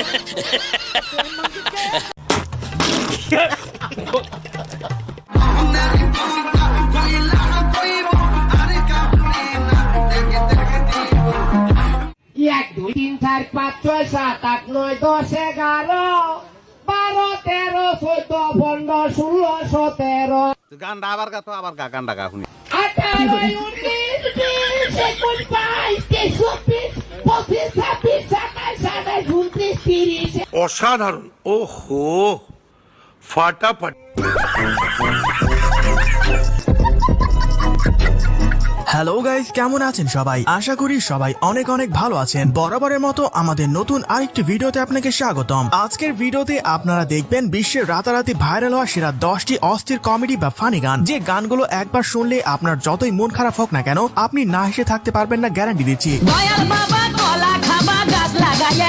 এক 2 3 4 5 6 7 8 9 10 11 12 13 14 15 16 17 গানটা আবার গা তো আবার গা গানটা গা শুনি 18 19 20 21 22 23 24 25 26 27 28 29 30 অসাধারণ ওহো ফাটাফাটি। হ্যালো গাইস, কেমন আছেন সবাই? আশা করি সবাই অনেক অনেক ভালো আছেন। বরাবরের মতো আমাদের নতুন আরেকটি ভিডিওতে আপনাকে স্বাগতম। আজকের ভিডিওতে আপনারা দেখবেন বিশ্বের রাতারাতি ভাইরাল হওয়া সেরা 10টি অস্থির কমেডি বা ফানি গান, যে গানগুলো একবার শুনলে আপনার যতই মন খারাপ হোক না কেন আপনি না হেসে থাকতে পারবেন না, গ্যারান্টি দিচ্ছি। দয়াল বাবা